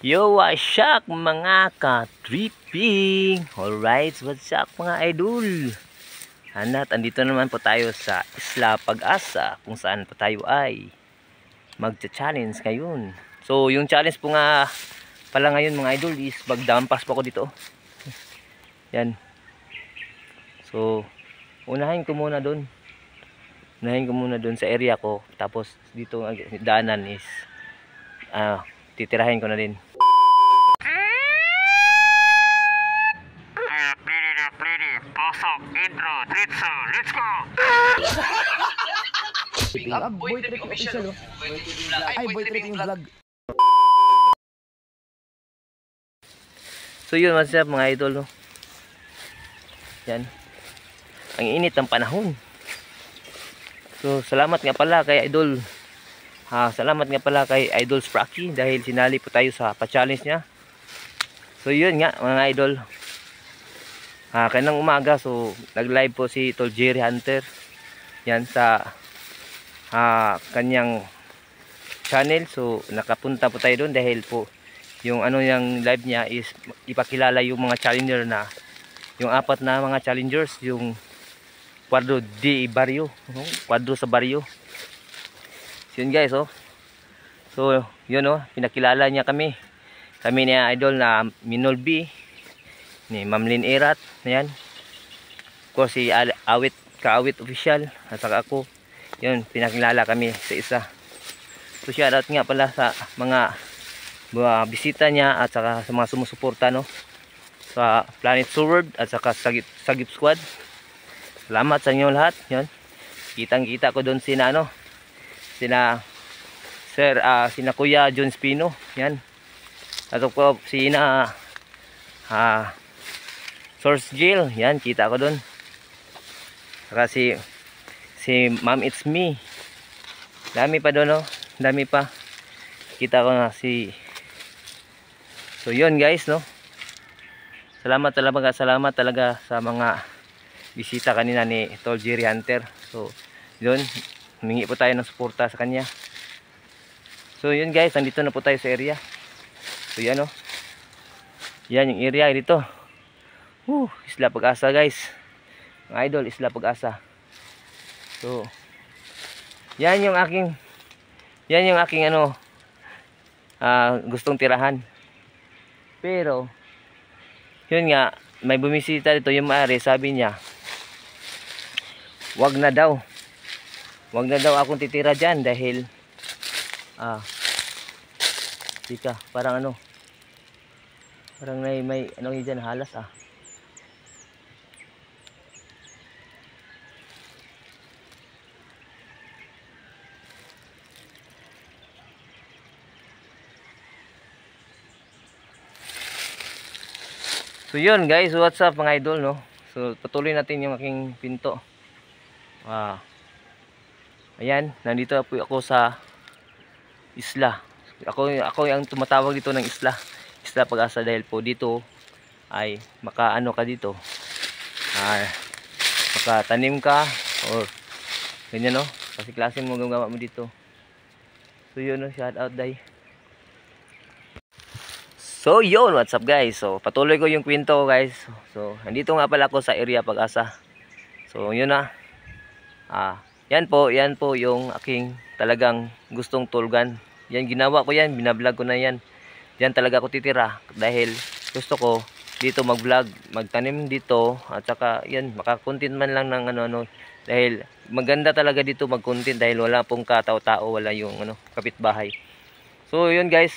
Yo, what's up mga ka-tripping? Alright, what's up mga idol? Andito naman po tayo sa Isla Pag-asa, kung saan po tayo ay magcha-challenge ngayon. So, yung challenge po nga pala ngayon mga idol is magdampas po ako dito. Yan. So, unahin ko muna doon. Sa area ko. Tapos dito ang daanan is titirahin ko na din. Pasok, intro, tritso, let's go! Boy Tripping Official. Ay, Boy Tripping Vlog. So yun, what's up mga idol, no? Yan. Ang init ng panahon. So salamat nga pala kay Idol. Salamat nga pala kay Idol Spracky dahil sinali po tayo sa pa-challenge niya. So yun nga mga idol. Kanang umaga so nag-live po si Tol Jerry Hunter. Yan sa kanyang channel. So nakapunta po tayo doon dahil po yung yung live niya is ipakilala yung mga challenger na yung apat na mga challengers, yung Quadro de Barrio, Quadro sa Barrio. So yun guys, so yun, pinakilala niya kami ni idol na Minol B, ni Ma'am Lynn Erat, ayan, ko si Kaawit Official, at saka ako. Yun, pinakilala kami sa isa. So shoutout nga pala sa mga bisita niya at saka sa mga sumusuporta, sa Planet Sword at saka Sagip Squad. Salamat sa inyo lahat. Yun, kitang-kita ko doon sina Kuya John Spino. Yan. At po sina Source Jill. Yan, kita ko doon. Saka si Ma'am It's Me. Dami pa doon, dami pa. Kita ko na So yun guys, Salamat talaga sa mga bisita kanina ni Tol Jerry Hunter. So yun, humingi po tayo ng suporta sa kanya. So yun guys, nandito na po tayo sa area. So yan, yan yung area dito. Isla Pag-asa guys, mga idol, Isla Pag-asa. So yan yung aking gustong tirahan. Pero yun nga, may bumisita dito yung may-ari, sabi niya wag na daw akong titira dyan dahil parang may dyan halas. So yun guys, what's up mga idol, So patuloy natin yung aking pinto. Ayan, nandito po ako sa isla. Ako yung tumatawag dito ng Isla Pag-asa dahil po dito ay makaano ka dito. Makatanim ka or ganyan, kasi klase mo gagawa mo dito. So yun, shout out day. So yun, what's up guys? So patuloy ko yung kwento guys. So nandito nga pala ako sa area Pag-asa. So yun na. Yan po yung aking talagang gustong tulgan. Yan, ginawa ko yan, binablog ko na yan. Diyan talaga ako titira dahil gusto ko dito mag-vlog, magtanim dito at saka yan, makakontent man lang ng dahil maganda talaga dito mag-content dahil wala pong katao-tao, wala yung kapitbahay. So yun guys,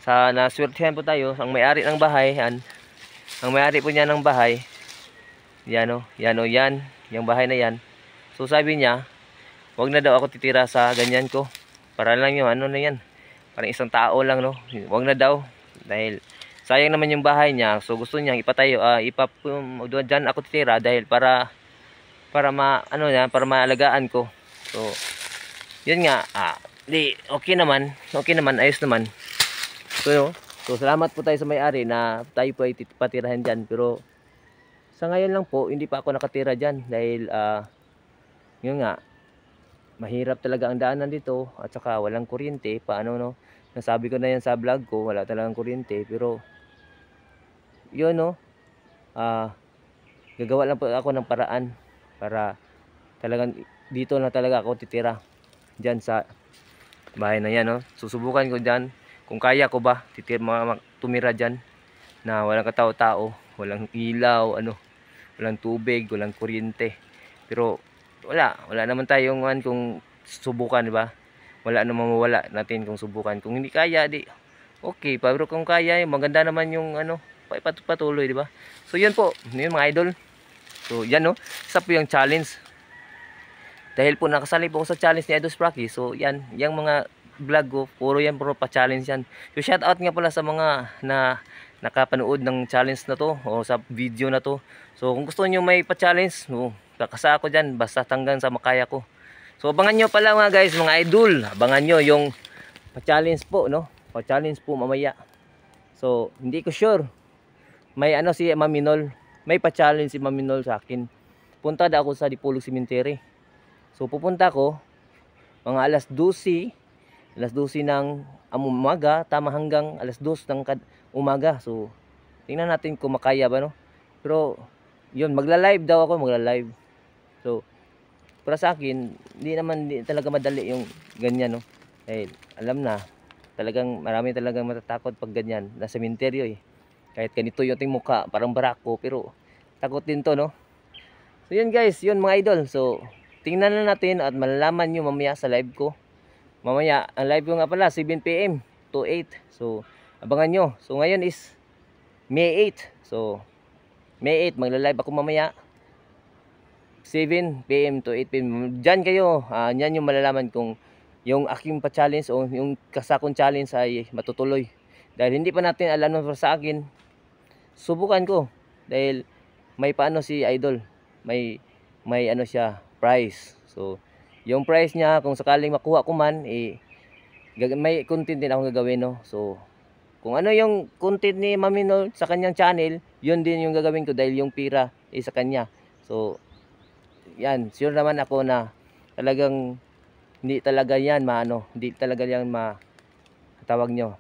naswertehan po tayo ang may-ari ng bahay. Ang may-ari po niya ng bahay, yan yung bahay na yan. So sabi niya, wag na daw ako titira sa ganyan ko. Para lang yung na yan, parang isang tao lang, wag na daw dahil sayang naman yung bahay niya. So gusto niya ipatayo, dyan ako titira dahil para maalagaan ko. So yun nga, okay naman, ayos naman. So salamat po tayo sa may-ari na tayo po ay patirahan dyan. Pero sa ngayon lang po, hindi pa ako nakatira dyan dahil yun nga, mahirap talaga ang daanan dito at saka walang kuryente. Nasabi ko na yan sa vlog ko, wala talagang kuryente. Pero yun no, gagawa lang po ako ng paraan para talagang dito na talaga ako titira. Diyan sa bahay na yan no. Susubukan ko diyan kung kaya ko ba tumira diyan na walang katao-tao, walang ilaw, walang tubig, walang kuryente. Pero wala naman tayong kung subukan, di ba? Wala namang mawala natin kung subukan. Kung hindi kaya, di okay. Pero kung kaya, maganda naman yung patuloy, di ba? So yun po, yun mga idol. So yan no, isa po yung challenge. Dahil po nakasali po ako sa challenge ni Idol Spracky. So yan, yung mga vlog ko, puro pa-challenge yan. So shout out nga pala sa mga na nakapanood ng challenge na to o sa video na to. So kung gusto niyo may pa-challenge, kakasa ako dyan basta hanggang sa makaya ko. So abangan nyo pala mga guys, mga idol, abangan nyo yung pa-challenge po, no? Pa-challenge po mamaya. So hindi ko sure, may si Maminol, may pa-challenge si Maminol sa akin. Punta da ako sa Dipolog Cemetery. So pupunta ko mga alas 12 ng umaga, tama hanggang alas 2 ng umaga. So tingnan natin kung makaya ba, no? Pero yun, magla-live daw ako, magla-live. So para sa akin, hindi talaga madali yung ganyan, no? Eh, alam na, talagang marami talagang matatakot pag ganyan, nasa sementeryo eh. Kahit ganito yung ating mukha, parang barako, pero takot din to, no? So yun guys, yun mga idol. So tingnan na natin at malalaman nyo mamaya sa live ko. Mamaya, ang live ko nga pala 7 PM to 8. So abangan nyo. So ngayon is May 8. So May 8, magla-live ako mamaya 7 PM to 8 PM. Diyan kayo, yan yung malalaman kung yung aking pa-challenge o yung kasakong challenge ay matutuloy. Dahil hindi pa natin alam para sa akin, subukan ko. Dahil may paano si Idol, may siya, prize. So yung prize niya, kung sakaling makuha ko man, may content din akong gagawin, no? So kung ano yung content ni Maminol sa kanyang channel, yun din yung gagawin ko dahil yung pira sa kanya. So yan, sure naman ako na talagang hindi talaga yan tawag nyo,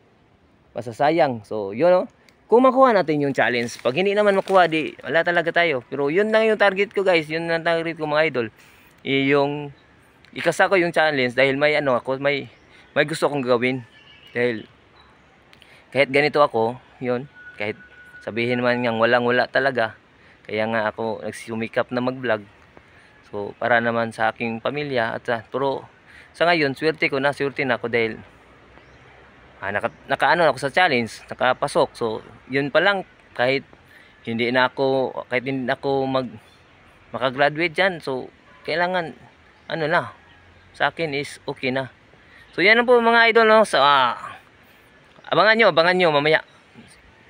masasayang. So yun, no? Kung makuha natin yung challenge, pag hindi naman makuha, di wala talaga tayo. Pero yun lang yung target ko guys, yun lang target ko mga idol. Yung ikasa ko yung challenge dahil may may gusto akong gawin. Dahil kahit ganito ako, yun, kahit sabihin naman niyang walang-wala talaga, kaya nga ako nagsumikap na mag-vlog. So para naman sa aking pamilya pero sa ngayon swerte na ako dahil nakaano ako sa challenge, nakapasok. So yun pa lang, kahit hindi na ako makagraduate diyan, so kailangan sa akin is okay na. So yan na po mga idol, no? So abangan nyo mamaya.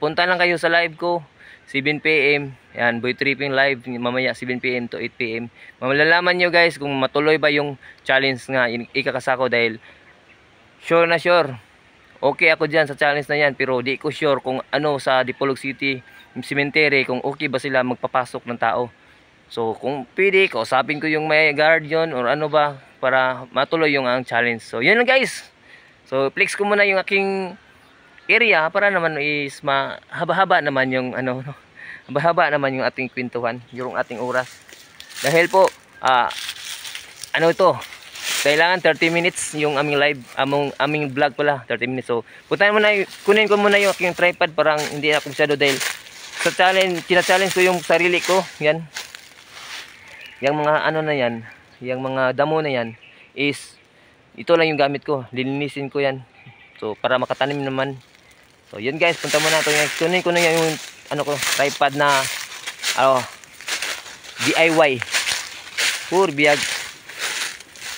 Punta lang kayo sa live ko 7 PM. Yan, Boy Tripping live mamaya 7 PM to 8 PM. Malalaman nyo guys kung matuloy ba yung challenge nga ikakasako dahil sure na sure. Okay ako dyan sa challenge na yan, pero di ko sure kung sa Dipolog City Cemetery, kung okay ba sila magpapasok ng tao. So kung pwede, kausapin ko yung may guardian or ba para matuloy yung ang challenge. So yun lang guys. So flex ko muna yung aking area para naman is mahaba-haba naman yung mahaba naman yung ating kwentuhan, yung ating oras. Dahil po ito, kailangan 30 minutes yung aming live, aming vlog pala, 30 minutes. So kunin ko muna yung aking tripod, parang hindi ako masyado dahil sa challenge, kina-challenge ko yung sarili ko. Yan, yung mga na yan, yung mga damo na yan is ito lang yung gamit ko, lilinisin ko yan. So para makatanim naman. So yun guys, punta muna ito. Kunin ko na yung tripod na DIY pur biyag.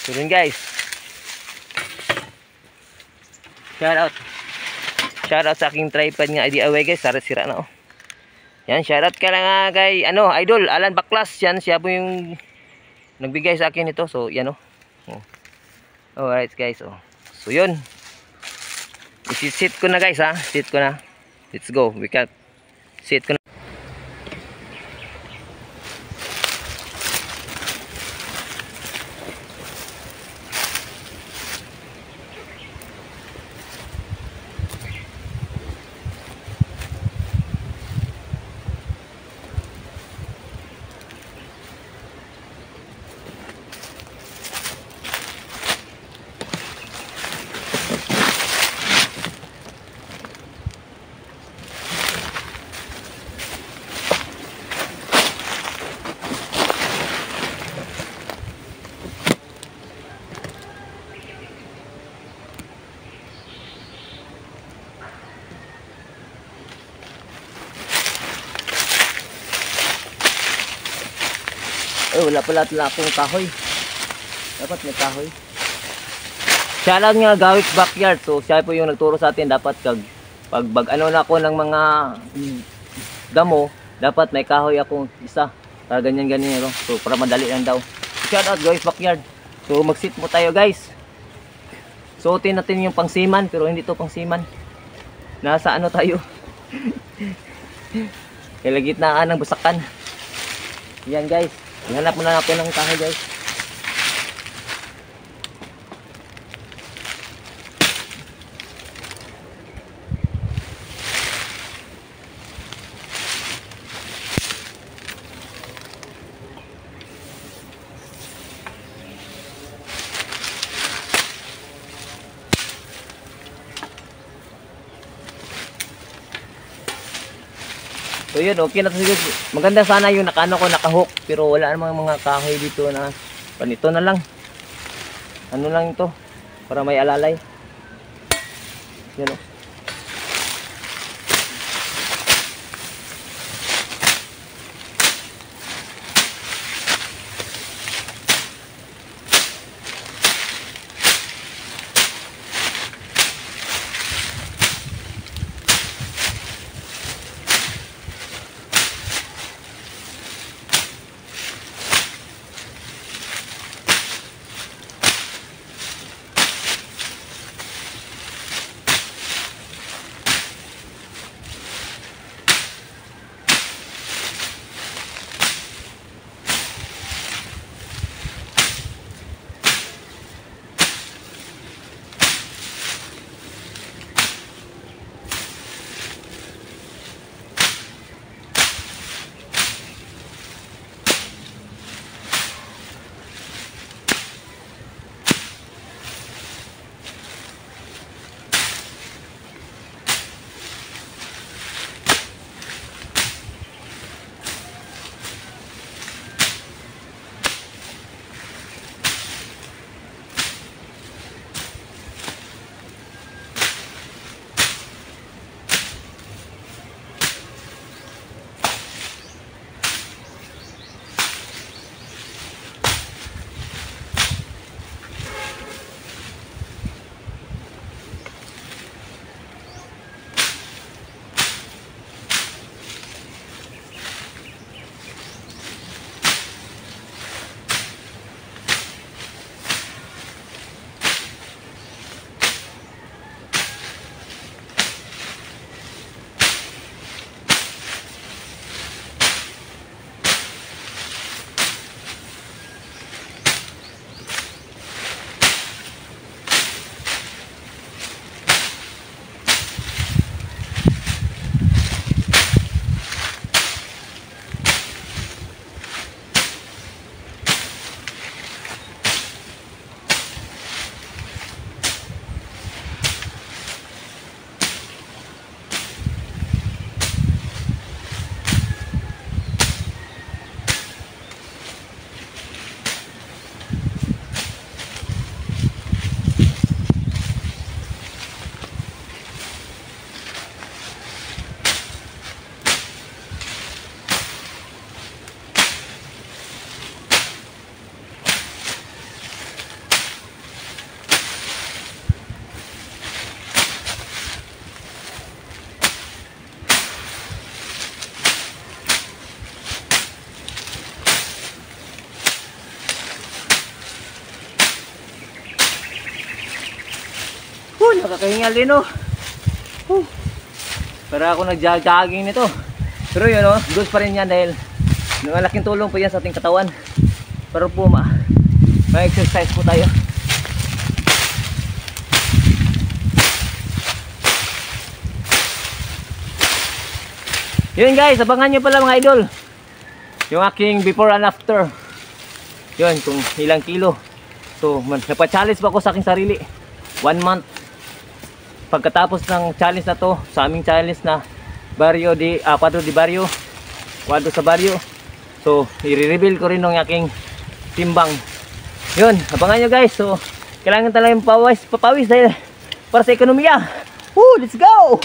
So yun guys, shout out sa aking tripod nga DIY guys. Sira na yan, shout out ka lang kay Idol Alan Baklas. Yan, siya po yung nagbigay sa akin ito. So yan alright guys. So yun, isi-sit ko na guys, sit ko na. Let's go, we can sit ko na. Ay, wala pala akong kahoy. Dapat may kahoy. Siya lang nga Gawik Backyard. So siya po yung nagturo sa atin. Dapat pag ano na ako ng mga damo, dapat may kahoy akong isa. Para ganyan-ganyan. No? So para madali lang daw. Shout out Gawik Backyard. So mag-sit mo tayo guys. Suotin natin yung pangsiman. Pero hindi to pangsiman. Nasa ano tayo. Kalagitnaan ng busakan. Yan guys. Ihanap muna natin ng kahoy guys. So yun, okay na to siguro. Maganda sana yung nakano ko nakahook, pero wala namang mga kahoy dito na panito na lang. Ano lang ito para may alalay. Yan o. Nakakahingal din oh. Para ako nag-jogging nito. Pero yun oh, good pa rin yan dahil malaking tulong po yan sa ating katawan. Para po ma-exercise po tayo. Yun guys, abangan nyo pala mga idol yung aking before and after. Yun, kung ilang kilo. So, napa-challenge pa ako sa aking sarili. 1 month. Pagkatapos ng challenge na to, sa aming challenge na Padro de Barrio, Wado sa Barrio. So, i-reveal ko rin ng aking timbang. Yun, abangan nyo guys. So, kailangan talagang papawis dahil para sa ekonomiya. Woo, let's go!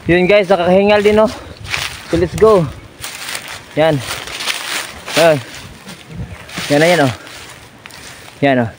Yun guys, nakakahingal din oh. So let's go. Yan. Yan. Yan na yan oh. Yan oh.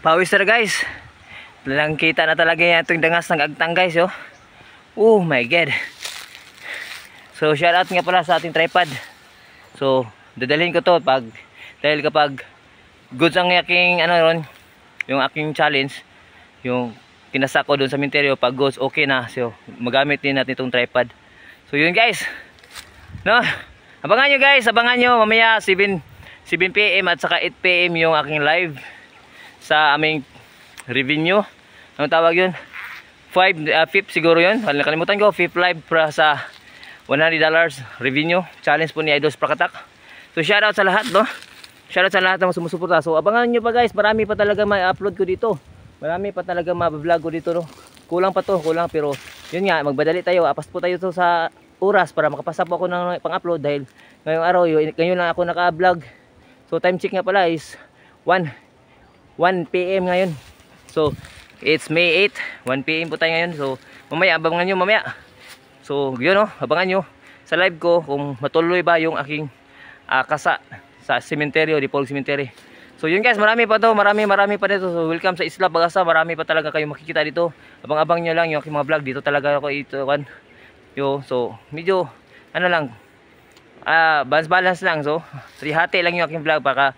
Pawis na guys. Lang kita na talaga yan itong dangas ng agtang guys oh. Oh my god. So shout out nga pala sa ating tripod. So dadalhin ko to dahil kapag goods ang aking ano ron, yung aking challenge, yung kinasa ko doon sa cemetery, pag goods okay na, so magamit din natin itong tripod. So yun guys, no, abangan nyo guys, abangan nyo mamaya 7 PM at saka 8 PM yung aking live sa aming revenue, anong tawag yun, 5th siguro yun, nakalimutan ko, 5th live para sa $100 revenue challenge po ni Idols Prakatak. So shoutout sa lahat, no? Shoutout sa lahat ng sumusuporta. So abangan nyo pa guys, marami pa talaga ma-upload ko dito. Marami pa talaga ma-vlog ko dito, no? Kulang pa to, kulang, pero yun nga, magbadali tayo. Apas po tayo to sa oras para makapasa po ako ng pang-upload dahil ngayong araw, ngayon lang ako naka-vlog. So time check nga pala is 1 PM ngayon. So it's May 8, 1 PM po tayo ngayon. So mamaya, abangan nyo mamaya. So yun no, abangan nyo sa live ko kung matuloy ba yung aking kasa sa sementeryo, Dipolog Cemetery. So yun guys, marami pa to, marami pa dito. So welcome sa Isla Bagasa, marami pa talaga kayo makikita dito. Abang-abang nyo lang yung aking mga vlog, dito talaga ako ito kan. So medyo ano lang, balance lang. So hati lang yung aking vlog, baka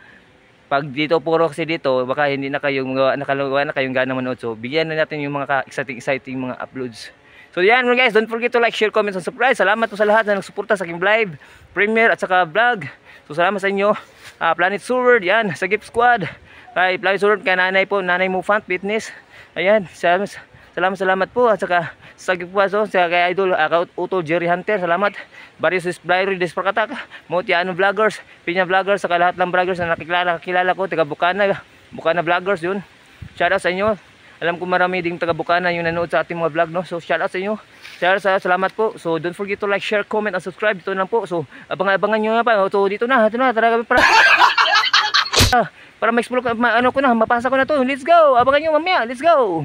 pag dito puro kasi dito, baka hindi na kayong nakalawa na kayong gana manood. So bigyan na natin yung mga exciting mga uploads. So yan guys, don't forget to like, share, comment, and subscribe. Salamat po sa lahat na nagsuporta sa aking live, premiere at saka vlog. So salamat sa inyo. Planet Sword, yan, sa Gift Squad. Kay Planet Sword, kay nanay po, Nanay Mufant Fitness. Ayan, salamat po. At saka sa Gift Squad, so, sa kay Idol, Utol Jerry Hunter, salamat. Barrios Blairy Desparkatak, Motiano Vloggers, Pinya Vloggers, saka lahat ng vloggers na nakilala ko, taga Bukana Vloggers yun. Shoutout sa inyo. Alam ko marami ding taga Bukana yung nanood sa ating mga vlog, no? So shoutout sa inyo. Salamat po. So don't forget to like, share, comment, and subscribe. Dito lang po. So abangan nyo nga pa. So dito na talaga para ma-explore ano ko na, mapasa ko na to. Let's go. Abangan nyo mamaya. Let's go.